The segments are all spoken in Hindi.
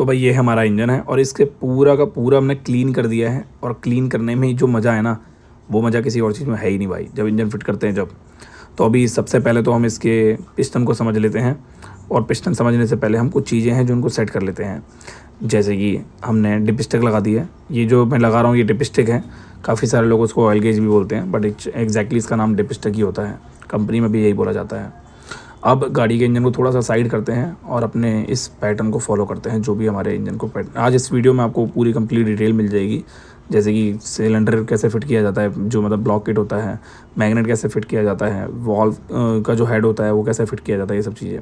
तो भाई ये हमारा इंजन है और इसके पूरा का पूरा हमने क्लीन कर दिया है। और क्लीन करने में ही जो मज़ा है ना, वो मज़ा किसी और चीज़ में है ही नहीं भाई, जब इंजन फिट करते हैं जब। तो अभी सबसे पहले तो हम इसके पिस्टन को समझ लेते हैं। और पिस्टन समझने से पहले हम कुछ चीज़ें हैं जो उनको सेट कर लेते हैं। जैसे कि हमने डिप स्टिक लगा दी है। ये जो मैं लगा रहा हूँ ये डिप स्टिक है। काफ़ी सारे लोग उसको ऑयल गेज भी बोलते हैं, बट एग्जैक्टली इसका नाम डिप स्टिक ही होता है। कंपनी में भी यही बोला जाता है। अब गाड़ी के इंजन को थोड़ा सा साइड करते हैं और अपने इस पैटर्न को फॉलो करते हैं, जो भी हमारे इंजन को पैटर्न। आज इस वीडियो में आपको पूरी कंप्लीट डिटेल मिल जाएगी, जैसे कि सिलेंडर कैसे फिट किया जाता है, जो मतलब ब्लॉक किट होता है, मैग्नेट कैसे फिट किया जाता है, वॉल्व का जो हेड होता है वो कैसे फिट किया जाता है, ये सब चीज़ें।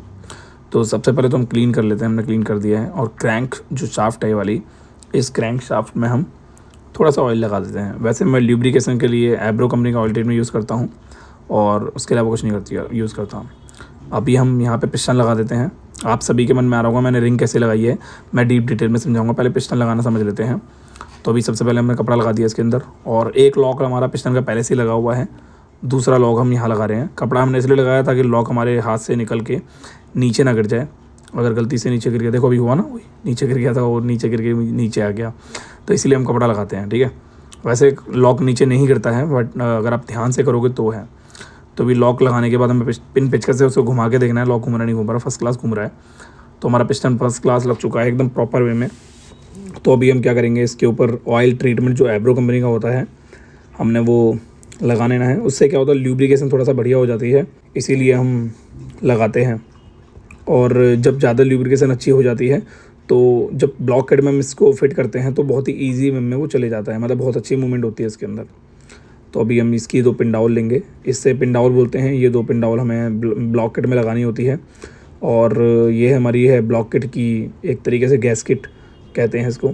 तो सबसे पहले तो हम क्लीन कर लेते हैं। हमने क्लीन कर दिया है और क्रैंक जो शाफ्ट है वाली, इस क्रैंक शाफ्ट में हम थोड़ा सा ऑयल लगा देते हैं। वैसे मैं ल्यूब्रिकेशन के लिए एब्रो कंपनी का ऑयल ट्रीटमेंट यूज़ करता हूँ और उसके अलावा कुछ नहीं करती यूज़ करता हूँ। अभी हम यहाँ पे पिस्टन लगा देते हैं। आप सभी के मन में आ रहा होगा मैंने रिंग कैसे लगाई है, मैं डीप डिटेल में समझाऊंगा। पहले पिस्टन लगाना समझ लेते हैं। तो अभी सबसे पहले हमने कपड़ा लगा दिया इसके अंदर, और एक लॉक हमारा पिस्टन का पहले से ही लगा हुआ है। दूसरा लॉक हम यहाँ लगा रहे हैं। कपड़ा हमने इसलिए लगाया ताकि लॉक हमारे हाथ से निकल के नीचे ना गिर जाए। अगर गलती से नीचे गिर गया, देखो अभी हुआ ना, वही नीचे गिर गया था और नीचे गिर के नीचे आ गया, तो इसलिए हम कपड़ा लगाते हैं। ठीक है, वैसे लॉक नीचे नहीं गिरता है, बट अगर आप ध्यान से करोगे तो है। तो अभी लॉक लगाने के बाद हमें पिन पेचकस से उसको घुमा के देखना है, लॉक घूम रहा नहीं घूम रहा, फर्स्ट क्लास घूम रहा है। तो हमारा पिस्टन फर्स्ट क्लास लग चुका है एकदम प्रॉपर वे में। तो अभी हम क्या करेंगे, इसके ऊपर ऑयल ट्रीटमेंट जो एब्रो कंपनी का होता है हमने वो लगा लेना है। उससे क्या होता है, ल्यूब्रिकेशन थोड़ा सा बढ़िया हो जाती है, इसीलिए हम लगाते हैं। और जब ज़्यादा ल्यूब्रिकेशन अच्छी हो जाती है तो जब ब्लॉक किट में हम इसको फिट करते हैं तो बहुत ही ईजी वे में वो चले जाता है, मतलब बहुत अच्छी मूवमेंट होती है इसके अंदर। तो अभी हम इसकी 2 पिन लेंगे, इससे पिन बोलते हैं। ये 2 पिन हमें ब्लॉक किट में लगानी होती है। और ये हमारी है ब्लॉक किट की एक तरीके से गैस किट कहते हैं इसको,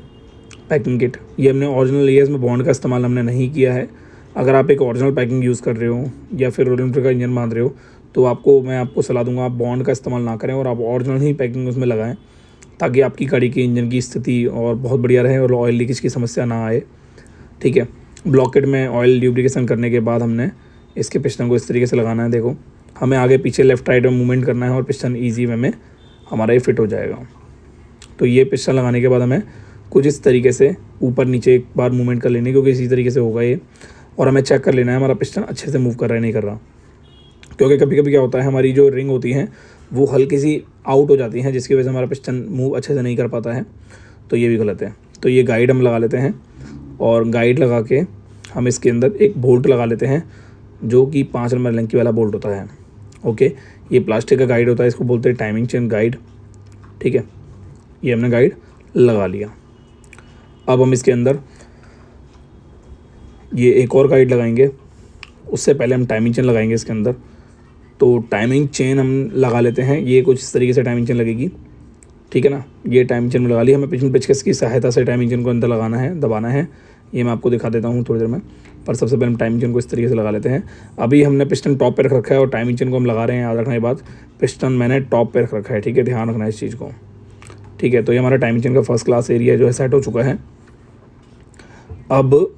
पैकिंग किट। ये हमने ओरिजिनल लिया है, इसमें बॉन्ड का इस्तेमाल हमने नहीं किया है। अगर आप एक ओरिजिनल पैकिंग यूज़ कर रहे हो या फिर रॉयल एनफील्ड का इंजन बांध रहे हो, तो मैं आपको सलाह दूंगा आप बॉन्ड का इस्तेमाल ना करें और आप ओरिजिनल ही पैकिंग उसमें लगाएं, ताकि आपकी गाड़ी की इंजन की स्थिति और बहुत बढ़िया रहे और ऑयल लीकेज की समस्या ना आए। ठीक है, ब्लॉक किट में ऑयल ल्यूब्रिकेशन करने के बाद हमने इसके पिस्टन को इस तरीके से लगाना है। देखो, हमें आगे पीछे लेफ्ट राइट में मूवमेंट करना है और पिस्टन ईजी वे में हमारा ये फिट हो जाएगा। तो ये पिस्टन लगाने के बाद हमें कुछ इस तरीके से ऊपर नीचे एक बार मूवमेंट कर लेनी, क्योंकि इसी तरीके से होगा ये। और हमें चेक कर लेना है हमारा पिस्टन अच्छे से मूव कर रहा है नहीं कर रहा, क्योंकि कभी कभी क्या होता है हमारी जो रिंग होती है वो हल्की सी आउट हो जाती हैं, जिसकी वजह से हमारा पिस्टन मूव अच्छे से नहीं कर पाता है, तो ये भी गलत है। तो ये गाइड हम लगा लेते हैं और गाइड लगा के हम इसके अंदर एक बोल्ट लगा लेते हैं, जो कि 5 नंबर लंकी वाला बोल्ट होता है। ओके, ये प्लास्टिक का गाइड होता है, इसको बोलते हैं टाइमिंग चेन गाइड। ठीक है, ये हमने गाइड लगा लिया। अब हम इसके अंदर ये एक और गाइड लगाएंगे, उससे पहले हम टाइमिंग चेन लगाएंगे इसके अंदर। तो टाइमिंग चेन हम लगा लेते हैं, ये कुछ इस तरीके से टाइमिंग चेन लगेगी। ठीक है ना, ये टाइमिंग चेन में लगा ली। हमें पिछले पेचकस की सहायता से टाइमिंग चेन को अंदर लगाना है, दबाना है। ये मैं आपको दिखा देता हूँ थोड़ी देर में, पर सबसे पहले हम टाइमिंग चेन को इस तरीके से लगा लेते हैं। अभी हमने पिस्टन टॉप पे रख रखा है और टाइमिंग चेन को हम लगा रहे हैं। याद रखने के बाद पिस्टन मैंने टॉप पे रख रखा है, ठीक है, ध्यान रखना है इस चीज़ को। ठीक है, तो ये हमारा टाइमिंग चेन का फर्स्ट क्लास एरिया जो है सेट हो चुका है। अब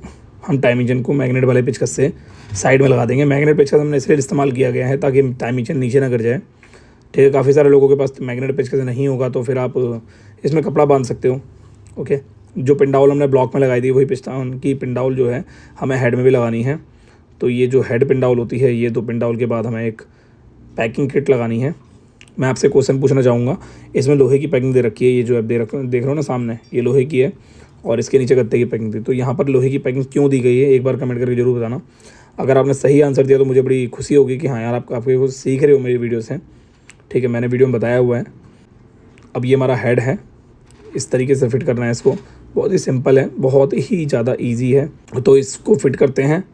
हम टाइमिंग चेन को मैग्नेट वाले पेचकस से साइड में लगा देंगे। मैग्नेट पेचकस हमने इसलिए इस्तेमाल किया गया है ताकि टाइमिंग चेन नीचे ना गिर जाए। ठीक है, काफ़ी सारे लोगों के पास मैग्नेट पेचकस नहीं होगा तो फिर आप इसमें कपड़ा बांध सकते हो। ओके, जो पिंडाउल हमने ब्लॉक में लगाई थी वही पिस्टन की पिंडाउल जो है हमें हेड में भी लगानी है। तो ये जो हेड पिंडाउल होती है, ये 2 पिंडाउल के बाद हमें एक पैकिंग किट लगानी है। मैं आपसे क्वेश्चन पूछना चाहूँगा, इसमें लोहे की पैकिंग दे रखी है, ये जो आप देख रहे हो ना सामने, ये लोहे की है और इसके नीचे गत्ते की पैकिंग थी। तो यहाँ पर लोहे की पैकिंग क्यों दी गई है, एक बार कमेंट करके जरूर बताना। अगर आपने सही आंसर दिया तो मुझे बड़ी खुशी होगी कि हाँ यार आप काफ़ी कुछ सीख रहे हो मेरी वीडियो से। ठीक है, मैंने वीडियो में बताया हुआ है। अब ये हमारा हेड है, इस तरीके से फिट करना है इसको। बहुत ही सिंपल है, बहुत ही ज़्यादा ईजी है। तो इसको फिट करते हैं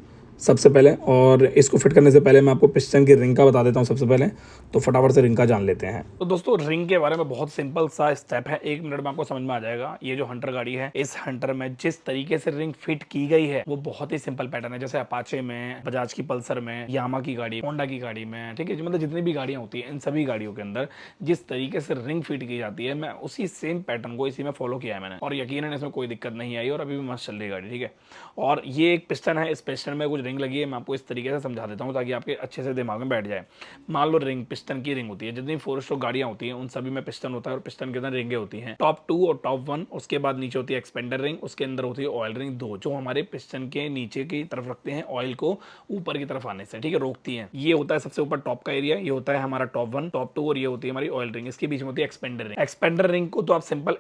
सबसे पहले, और इसको फिट करने से पहले मैं आपको पिस्टन की रिंग का बता देता हूँ सबसे पहले। तो फटाफट से रिंग का जान लेते हैं। तो दोस्तों रिंग के बारे में बहुत सिंपल सा स्टेप है, 1 मिनट में आपको समझ में आ जाएगा। ये जो हंटर गाड़ी है, इस हंटर में जिस तरीके से रिंग फिट की गई है वो बहुत ही सिंपल पैटर्न है। जैसे अपाचे में, बजाज की पल्सर में, यामा की गाड़ी, होंडा की गाड़ी में, ठीक है, मतलब जितनी भी गाड़ियां होती है इन सभी गाड़ियों के अंदर जिस तरीके से रिंग फिट की जाती है, मैं उसी सेम पैटर्न को इसी में फॉलो किया है मैंने, और यकीनन इसमें कोई दिक्कत नहीं आई और अभी भी मस्त चल रही है गाड़ी। ठीक है, और ये एक पिस्टन है, इस पिस्टन में कुछ रिंग लगी है मैं आपको इस तरीके से समझा देता हूँ ताकि आपके अच्छे से दिमाग में बैठ जाए। मान लो रिंग पिस्टन की रिंग होती है, जितनी 4 स्ट्रोक गाड़ियाँ होती हैं उन सभी में पिस्टन होता है और पिस्टन के अंदर रिंगें होती हैं, टॉप 2 और टॉप 1। उसके बाद नीचे होती है एक्सपेंडर रिंग, उसके अंदर होती है ऑयल रिंग 2, जो हमारे पिस्टन के नीचे की तरफ रखते हैं ऑयल को ऊपर की तरफ आने से, ठीक है, रोकती है। ये होता है सबसे ऊपर टॉप का एरिया, ये होता है हमारा टॉप 1, टॉप 2 और ये होती है हमारी ऑयल रिंग। इसके बीच में होती है एक्सपेंडर रिंग। एक्सपेंडर रिंग को तो आप सिंपल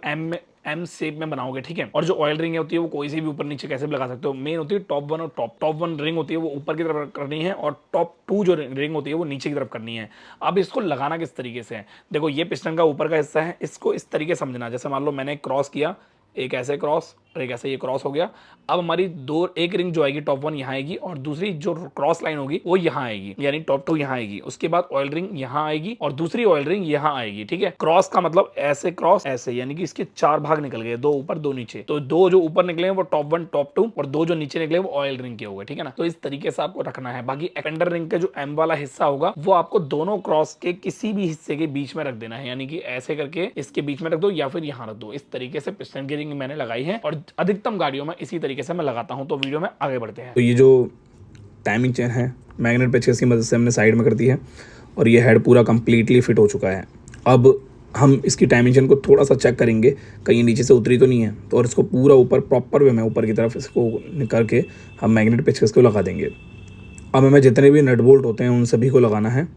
एम शेप में बनाओगे, ठीक है। और जो ऑयल रिंग होती है वो कोई सी भी ऊपर नीचे कैसे भी लगा सकते हो। मेन होती है टॉप 1 और टॉप 1 रिंग होती है वो ऊपर की तरफ करनी है और टॉप 2 जो रिंग होती है वो नीचे की तरफ करनी है। अब इसको लगाना किस तरीके से है, देखो ये पिस्टन का ऊपर का हिस्सा है, इसको इस तरीके समझना। जैसे मान लो मैंने क्रॉस किया, एक ऐसे क्रॉस और एक ऐसे ये क्रॉस हो गया। अब हमारी एक रिंग जो आएगी टॉप 1 यहाँ आएगी और दूसरी जो क्रॉस लाइन होगी वो यहाँ आएगी, यानी टॉप 2 यहाँ आएगी। उसके बाद ऑयल रिंग यहाँ आएगी और दूसरी ऑयल रिंग यहाँ आएगी, ठीक है। क्रॉस का मतलब ऐसे क्रॉस ऐसे, यानी कि इसके 4 भाग निकल गए, 2 ऊपर 2 नीचे। तो 2 जो ऊपर निकले वो टॉप 1 टॉप 2 और 2 जो नीचे निकले वो ऑयल रिंग के हो गए, ठीक है ना। तो इस तरीके से आपको रखना है। बाकी एक्सपेंडर रिंग का जो एम वाला हिस्सा होगा वो आपको दोनों क्रॉस के किसी भी हिस्से के बीच में रख देना है, यानी कि ऐसे करके इसके बीच में रख दो या फिर यहाँ रख दो। इस तरीके से पिस्टन की रिंग मैंने लगाई है और अधिकतम गाड़ियों में इसी तरीके से मैं लगाता हूं। तो वीडियो में आगे बढ़ते हैं। तो ये जो टाइमिंग चेन है मैग्नेट पेचकस की मदद से हमने साइड में कर दी है और ये हेड पूरा कंप्लीटली फिट हो चुका है। अब हम इसकी टाइमिंग चेन को थोड़ा सा चेक करेंगे कहीं नीचे से उतरी तो नहीं है, तो और इसको पूरा ऊपर प्रॉपर वे में ऊपर की तरफ इसको निकाल के हम मैग्नेट पेचकस को लगा देंगे। अब हमें जितने भी नट बोल्ट होते हैं उन सभी को लगाना है।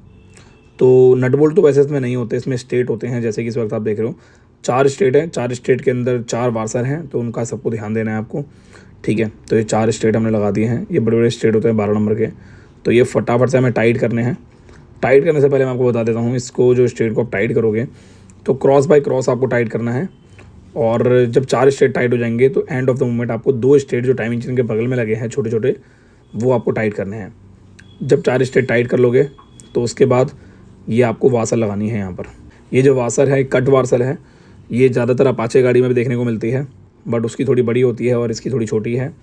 तो नट बोल्ट तो वैसे इसमें नहीं होते, इसमें स्ट्रेट होते हैं, जैसे कि इस वक्त आप देख रहे हो 4 स्ट्रेट है। 4 स्ट्रेट के अंदर 4 वार्सर हैं, तो उनका सबको ध्यान देना है आपको, ठीक है। तो ये 4 स्ट्रेट हमने लगा दिए हैं। ये बड़े बड़े स्ट्रेट होते हैं 12 नंबर के, तो ये फटाफट से हमें टाइट करने हैं। टाइट करने से पहले मैं आपको बता देता हूँ, इसको जो स्ट्रेट को आप टाइट करोगे तो क्रॉस बाय क्रॉस आपको टाइट करना है। और जब 4 स्ट्रेट टाइट हो जाएंगे तो एंड ऑफ द मूवमेंट आपको 2 स्ट्रेट जो टाइमिंग चेन के बगल में लगे हैं छोटे छोटे, वो आपको टाइट करने हैं। जब 4 स्ट्रेट टाइट कर लोगे तो उसके बाद ये आपको वासर लगानी है यहाँ पर। ये जो वासर है कट वासर है, ये ज़्यादातर अपाचे गाड़ी में भी देखने को मिलती है, बट उसकी थोड़ी बड़ी होती है और इसकी थोड़ी छोटी है।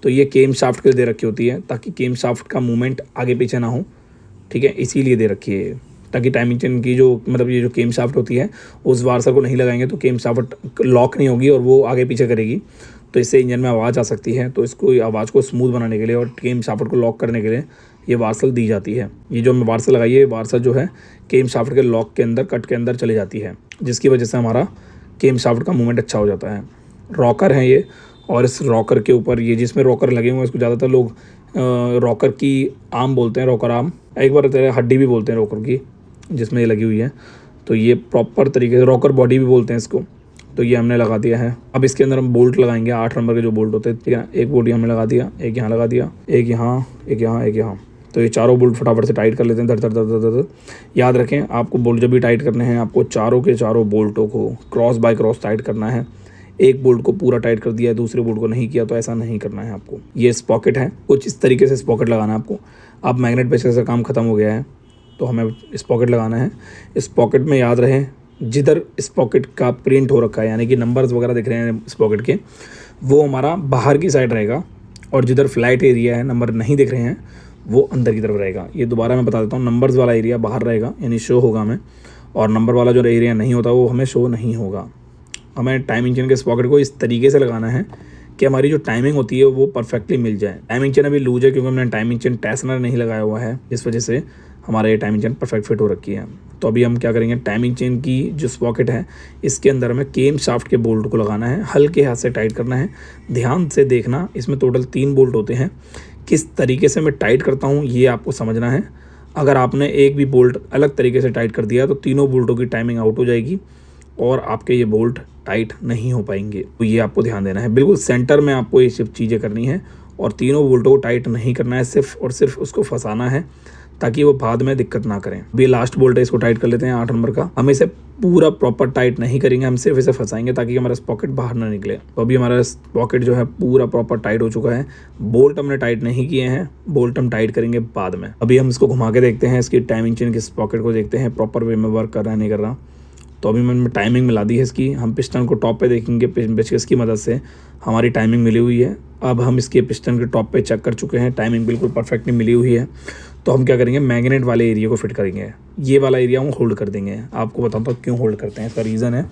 तो ये केम शाफ्ट के लिए दे रखी होती है ताकि केम शाफ्ट का मूवमेंट आगे पीछे ना हो, ठीक है, इसीलिए दे रखी है। ताकि टाइमिंग चेन की जो मतलब ये जो केम शाफ्ट होती है उस वार्सर को नहीं लगाएंगे तो केम शाफ्ट लॉक नहीं होगी और वो आगे पीछे करेगी, तो इससे इंजन में आवाज़ आ सकती है। तो इसको आवाज़ को स्मूथ बनाने के लिए और केम शाफ्ट को लॉक करने के लिए ये वार्सल दी जाती है। ये जो हमने वार्सल लगाई है, वार्सल जो है केम शाफ्ट के लॉक के अंदर कट के अंदर चली जाती है, जिसकी वजह से हमारा केम शाफ्ट का मूवमेंट अच्छा हो जाता है। रॉकर है ये, और इस रॉकर के ऊपर ये जिसमें रॉकर लगे हुए हैं इसको ज़्यादातर लोग रॉकर की आर्म बोलते हैं, रॉकर आर्म, एक बार तेरे हड्डी भी बोलते हैं रॉकर की, जिसमें ये लगी हुई है। तो ये प्रॉपर तरीके से रॉकर बॉडी भी बोलते हैं इसको। तो ये हमने लगा दिया है। अब इसके अंदर हम बोल्ट लगाएंगे, 8 नंबर के जो बोल्ट होते हैं, ठीक है। एक बोल्ट हमने लगा दिया, एक यहाँ लगा दिया, एक यहाँ, एक यहाँ, एक यहाँ। तो ये चारों बोल्ट फटाफट से टाइट कर लेते हैं, धड़ धड़ धड़ धड़ धड़। याद रखें, आपको बोल्ट जब भी टाइट करने हैं आपको चारों के चारों बोल्टों को क्रॉस बाय क्रॉस टाइट करना है। एक बोल्ट को पूरा टाइट कर दिया है, दूसरे बोल्ट को नहीं किया, तो ऐसा नहीं करना है आपको। ये स्पॉकेट है, कुछ इस तरीके से स्पॉकेट लगाना है आपको। अब मैग्नेट पेचकस का काम खत्म हो गया है, तो हमें स्पॉकेट लगाना है। इस पॉकेट में याद रहे जिधर स्पॉकेट का प्रिंट हो रखा है, यानी कि नंबर्स वगैरह दिख रहे हैं स्पॉकेट के, वो हमारा बाहर की साइड रहेगा, और जिधर फ्लैट एरिया है, नंबर नहीं दिख रहे हैं, वो अंदर की तरफ रहेगा। ये दोबारा मैं बता देता हूँ, नंबर्स वाला एरिया बाहर रहेगा, यानी शो होगा हमें, और नंबर वाला जो एरिया नहीं होता वो हमें शो नहीं होगा। हमें टाइमिंग चेन के स्पॉकेट को इस तरीके से लगाना है कि हमारी जो टाइमिंग होती है वो परफेक्टली मिल जाए। टाइमिंग चेन अभी लूज है क्योंकि हमने टाइमिंग चेन टेस्नर नहीं लगाया हुआ है, इस वजह से हमारा ये टाइमिंग चेन परफेक्ट फिट हो रखी है। तो अभी हम क्या करेंगे, टाइमिंग चेन की जो स्पॉकेट है इसके अंदर हमें केम शाफ्ट के बोल्ट को लगाना है, हल्के हाथ से टाइट करना है। ध्यान से देखना, इसमें टोटल 3 बोल्ट होते हैं। किस तरीके से मैं टाइट करता हूँ ये आपको समझना है। अगर आपने एक भी बोल्ट अलग तरीके से टाइट कर दिया तो तीनों बोल्टों की टाइमिंग आउट हो जाएगी और आपके ये बोल्ट टाइट नहीं हो पाएंगे। तो ये आपको ध्यान देना है, बिल्कुल सेंटर में आपको ये सब चीज़ें करनी है और तीनों बोल्टों को टाइट नहीं करना है, सिर्फ और सिर्फ उसको फंसाना है ताकि वो बाद में दिक्कत ना करें। अभी लास्ट बोल्ट है, इसको टाइट कर लेते हैं 8 नंबर का। हम इसे पूरा प्रॉपर टाइट नहीं करेंगे, हम सिर्फ इसे फंसाएंगे ताकि हमारा पॉकेट बाहर ना निकले। तो अभी हमारा पॉकेट जो है पूरा प्रॉपर टाइट हो चुका है। बोल्ट हमने टाइट नहीं किए हैं, बोल्ट हम टाइट करेंगे बाद में। अभी हम इसको घुमा के देखते हैं, इसकी टाइमिंग चेन के पॉकेट को देखते हैं प्रॉपर वे में वर्क कर रहा है नहीं कर रहा। तो अभी मैंने टाइमिंग मिला दी है इसकी। हम पिस्टन को टॉप पे देखेंगे, पेचकस की मदद से हमारी टाइमिंग मिली हुई है। अब हम इसके पिस्टन के टॉप पे चेक कर चुके हैं, टाइमिंग बिल्कुल परफेक्टली मिली हुई है। तो हम क्या करेंगे, मैग्नेट वाले एरिया को फिट करेंगे। ये वाला एरिया हम होल्ड कर देंगे। आपको बताता हूँ क्यों होल्ड करते हैं, इसका रीज़न है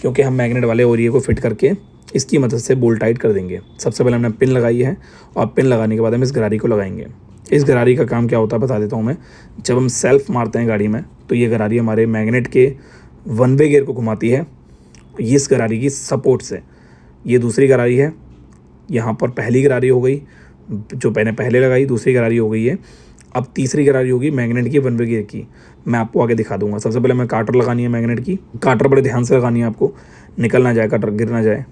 क्योंकि हम मैग्नेट वाले ओरिए को फिट करके इसकी मदद से बोल्ट टाइट कर देंगे। सबसे पहले हमने पिन लगाई है और पिन लगाने के बाद हम इस गरारी को लगाएंगे। इस गरारी का काम क्या होता है बता देता हूँ मैं। जब हम सेल्फ मारते हैं गाड़ी में तो ये गरारी हमारे मैग्नेट के वन वे गियर को घुमाती है इस गरारी की सपोर्ट से। ये दूसरी गरारी है, यहाँ पर पहली गरारी हो गई जो मैंने पहले लगाई, दूसरी गरारी हो गई है। अब तीसरी गरारी होगी मैग्नेट की वन वे गियर की, मैं आपको आगे दिखा दूंगा। सबसे पहले मैं काटर लगानी है मैग्नेट की। काटर बड़े ध्यान से लगानी है आपको, निकल ना जाए काटर, गिर ना जाए।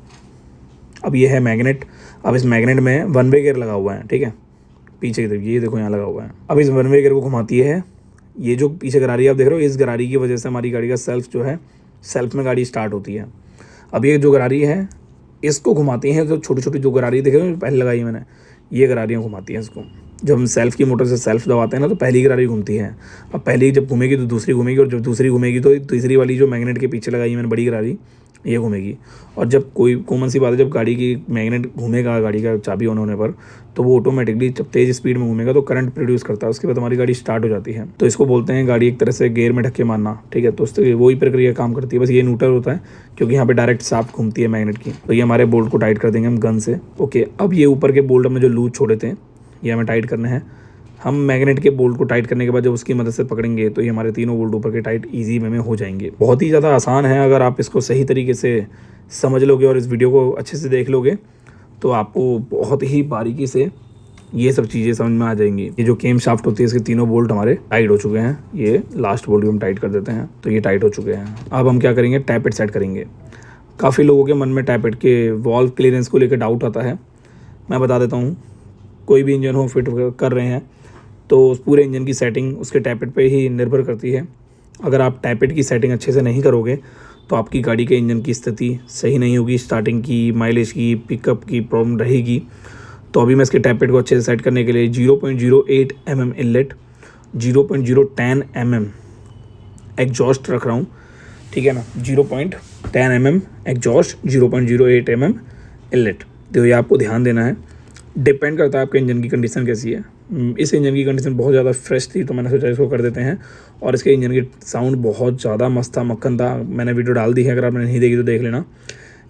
अब ये है मैग्नेट। अब इस मैग्नेट में वन वे गियर लगा हुआ है, ठीक है, पीछे की तरफ ये देखो यहाँ लगा हुआ है। अब इस वन वे गियर को घुमाती है ये जो पीछे गरारी आप देख रहे हो, इस गरारी की वजह से हमारी गाड़ी का सेल्फ जो है, सेल्फ में गाड़ी स्टार्ट होती है। अब ये जो गरारी है इसको घुमाती हैं, तो छोटी छोटी जो गरारी देख रहे हो पहले लगाई मैंने, ये गरारियाँ घुमाती हैं इसको। जब हम सेल्फ की मोटर से सेल्फ दबाते हैं ना तो पहली गरारी घूमती है। अब पहली जब घूमेगी तो दूसरी घूमेगी, और जब दूसरी घूमेगी तो तीसरी वाली जो मैग्नेट के पीछे लगाई है मैंने बड़ी गरारी, ये घूमेगी। और जब कोई कॉमन सी बात है, जब गाड़ी की मैग्नेट घूमेगा गाड़ी का चाबी ऑन होने पर, तो वो ऑटोमेटिकली जब तेज़ स्पीड में घूमेगा तो करंट प्रोड्यूस करता है, उसके बाद हमारी गाड़ी स्टार्ट हो जाती है। तो इसको बोलते हैं गाड़ी एक तरह से गेयर में ढक्के मारना, ठीक है। तो उससे वही प्रक्रिया काम करती है, बस ये न्यूट्रल होता है क्योंकि यहाँ पे डायरेक्ट शाफ्ट घूमती है मैग्नेट की। तो ये हमारे बोल्ट को टाइट कर देंगे हम गन से। ओके, अब ये ऊपर के बोल्ट में जो लूज छोड़े थे ये हमें टाइट करने हैं। हम मैग्नेट के बोल्ट को टाइट करने के बाद जब उसकी मदद से पकड़ेंगे तो ये हमारे तीनों बोल्ट ऊपर के टाइट इजी वे में हो जाएंगे। बहुत ही ज़्यादा आसान है, अगर आप इसको सही तरीके से समझ लोगे और इस वीडियो को अच्छे से देख लोगे तो आपको बहुत ही बारीकी से ये सब चीज़ें समझ में आ जाएंगी। ये जो केम शाफ्ट होती है इसके तीनों बोल्ट हमारे टाइट हो चुके हैं। ये लास्ट बोल्ट भी हम टाइट कर देते हैं, तो ये टाइट हो चुके हैं। अब हम क्या करेंगे, टैपेट सेट करेंगे। काफ़ी लोगों के मन में टैपेट के वॉल्व क्लियरेंस को लेकर डाउट आता है। मैं बता देता हूँ, कोई भी इंजन हो फिट कर रहे हैं तो उस पूरे इंजन की सेटिंग उसके टैपेट पे ही निर्भर करती है। अगर आप टैपेट की सेटिंग अच्छे से नहीं करोगे तो आपकी गाड़ी के इंजन की स्थिति सही नहीं होगी, स्टार्टिंग की, माइलेज की, पिकअप की प्रॉब्लम रहेगी। तो अभी मैं इसके टैपेट को अच्छे से सेट करने के लिए 0.08 mm इनलेट, 0.010 mm एग्जॉस्ट रख रहा हूँ, ठीक है ना। 0.10 mm एग्जॉस्ट, 0.08 mm इनलेट। तो ये आपको ध्यान देना है, डिपेंड करता है आपके इंजन की कंडीशन कैसी है। इस इंजन की कंडीशन बहुत ज़्यादा फ्रेश थी तो मैंने सोचा इसको कर देते हैं। और इसके इंजन की साउंड बहुत ज़्यादा मस्त था, मक्खन था। मैंने वीडियो डाल दी है, अगर आपने नहीं देखी तो देख लेना।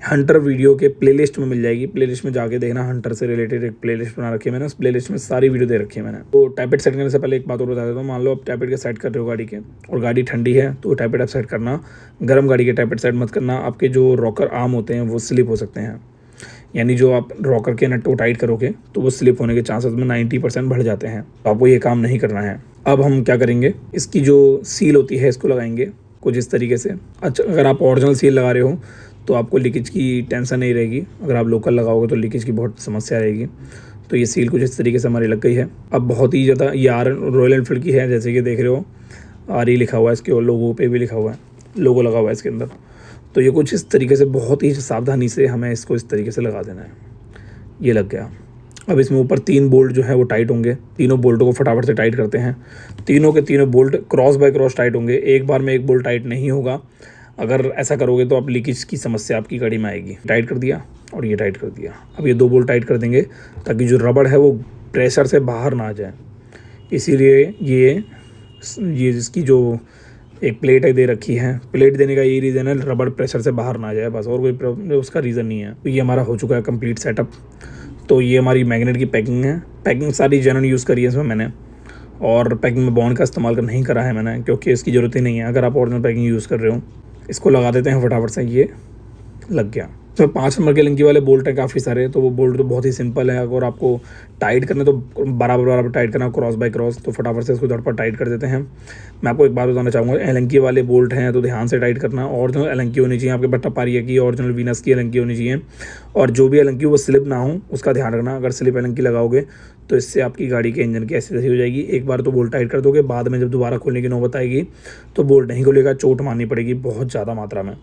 हंटर वीडियो के प्लेलिस्ट में मिल जाएगी, प्लेलिस्ट में जाके देखना। हंटर से रिलेटेड एक प्लेलिस्ट बना रखी है मैंने, उस प्लेलिस्ट में सारी वीडियो दे रखी है मैंने। तो टैपेट सेट करने से पहले एक बात और बता देता हूँ। मान लो आप टैपेट के सेट कर रहे हो गाड़ी के और गाड़ी ठंडी है तो टैपेट आप सेट करना, गर्म गाड़ी के टैपेट सेट मत करना। आपके जो रॉकर आर्म होते हैं वो स्लिप हो सकते हैं, यानी जो आप रॉकर के नट को टाइट करोगे तो वो स्लिप होने के चांसेस में 90% बढ़ जाते हैं। तो आपको ये काम नहीं करना है। अब हम क्या करेंगे, इसकी जो सील होती है इसको लगाएंगे कुछ इस तरीके से। अच्छा, अगर आप ओरिजिनल सील लगा रहे हो तो आपको लीकेज की टेंशन नहीं रहेगी, अगर आप लोकल लगाओगे तो लीकेज की बहुत समस्या रहेगी। तो ये सील कुछ इस तरीके से हमारी लग गई है। अब बहुत ही ज़्यादा ये रॉयल एनफील्ड की है, जैसे कि देख रहे हो RE लिखा हुआ है इसके, और लोगो पे भी लिखा हुआ है, लोगो लगा हुआ है इसके अंदर। तो ये कुछ इस तरीके से बहुत ही सावधानी से हमें इसको इस तरीके से लगा देना है। ये लग गया। अब इसमें ऊपर 3 बोल्ट जो है वो टाइट होंगे। तीनों बोल्टों को फटाफट से टाइट करते हैं। तीनों के तीनों bolt cross by cross tight होंगे, एक बार में एक बोल्ट टाइट नहीं होगा। अगर ऐसा करोगे तो आप लीकेज की समस्या आपकी गाड़ी में आएगी। टाइट कर दिया और ये टाइट कर दिया। अब ये 2 बोल्ट टाइट कर देंगे ताकि जो रबड़ है वो प्रेशर से बाहर ना आ जाए। इसीलिए ये इसकी जो एक प्लेट है दे रखी है, प्लेट देने का यही रीज़न है रबड़ प्रेशर से बाहर ना आ जाए, बस, और कोई उसका रीज़न नहीं है। तो ये हमारा हो चुका है कंप्लीट सेटअप। तो ये हमारी मैग्नेट की पैकिंग है। पैकिंग सारी जेन्युइन यूज़ करी है इसमें मैंने, और पैकिंग में बॉन्ड का इस्तेमाल नहीं करा है मैंने क्योंकि इसकी ज़रूरत ही नहीं है। अगर आप ओरिजिनल पैकिंग यूज़ कर रहे हो, इसको लगा देते हैं फटाफट से। ये लग गया। तो 5 नंबर के लिंकी वाले बोल्ट हैं काफ़ी सारे, तो वो बोल्ट तो बहुत ही सिंपल है। अगर आपको टाइट करना तो बराबर बराबर टाइट करना, क्रॉस बाय क्रॉस, तो फटाफट से इसको झटपट टाइट कर देते हैं। मैं आपको एक बात बताना चाहूँगा, एलंकी वाले बोल्ट हैं तो ध्यान से टाइट करना। ओरिजिनल एलंकी होनी चाहिए आपके, बट्टा पारिया की, ओरिजिनल वीनस की एलंकी होनी चाहिए। और जो भी एलंकी वो स्लिप ना हो उसका ध्यान रखना। अगर स्लिप एलंकी लगाओगे तो इससे आपकी गाड़ी के इंजन की ऐसी तैसी हो जाएगी। एक बार तो बोल्ट टाइट कर दोगे, बाद में जब दोबारा खोलने की नौबत आएगी तो बोल्ट नहीं खुलेगा, चोट मारनी पड़ेगी बहुत ज़्यादा मात्रा में।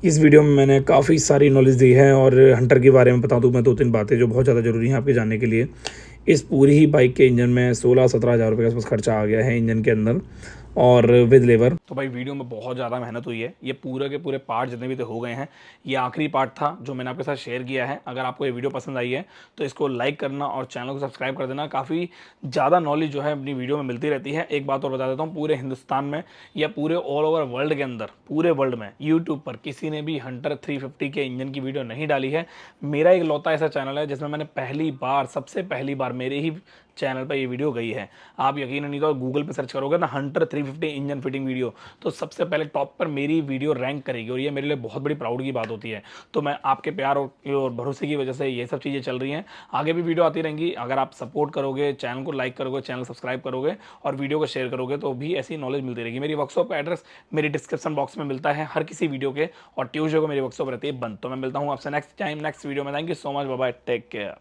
इस वीडियो में मैंने काफ़ी सारी नॉलेज दी है, और हंटर के बारे में बता दूँ मैं 2-3 बातें जो बहुत ज़्यादा ज़रूरी हैं आपके जानने के लिए। इस पूरी ही बाइक के इंजन में 16-17 हज़ार रुपये के आसपास खर्चा आ गया है इंजन के अंदर, और विद लेवर। तो भाई वीडियो में बहुत ज़्यादा मेहनत हुई है, ये पूरे के पूरे पार्ट जितने भी तो हो गए हैं। ये आखिरी पार्ट था जो मैंने आपके साथ शेयर किया है। अगर आपको ये वीडियो पसंद आई है तो इसको लाइक करना और चैनल को सब्सक्राइब कर देना। काफ़ी ज़्यादा नॉलेज जो है अपनी वीडियो में मिलती रहती है। एक बात और बता देता हूँ, पूरे हिंदुस्तान में या पूरे ऑल ओवर वर्ल्ड के अंदर, पूरे वर्ल्ड में यूट्यूब पर किसी ने भी हंटर 350 के इंजन की वीडियो नहीं डाली है। मेरा एक लौता ऐसा चैनल है जिसमें मैंने पहली बार, सबसे पहली बार मेरे ही चैनल पर ये वीडियो गई है। आप यकीन नहीं तो गूगल पे सर्च करोगे ना हंटर 350 इंजन फिटिंग वीडियो, तो सबसे पहले टॉप पर मेरी वीडियो रैंक करेगी और ये मेरे लिए बहुत बड़ी प्राउड की बात होती है। तो मैं आपके प्यार और भरोसे की वजह से ये सब चीज़ें चल रही हैं। आगे भी वीडियो आती रहेंगी। अगर आप सपोर्ट करोगे, चैनल को लाइक करोगे, चैनल सब्सक्राइब करोगे और वीडियो को शेयर करोगे तो भी ऐसी नॉलेज मिलती रहेगी। मेरी वर्कशॉप का एड्रेस मेरी डिस्क्रिप्शन बॉक्स में मिलता है हर किसी वीडियो के, और ट्यूसडे को मेरी वर्कशॉप रहती है बंद। तो मैं मिलता हूँ आपसे नेक्स्ट टाइम नेक्स्ट वीडियो में। Thank you so much, bye bye, take care.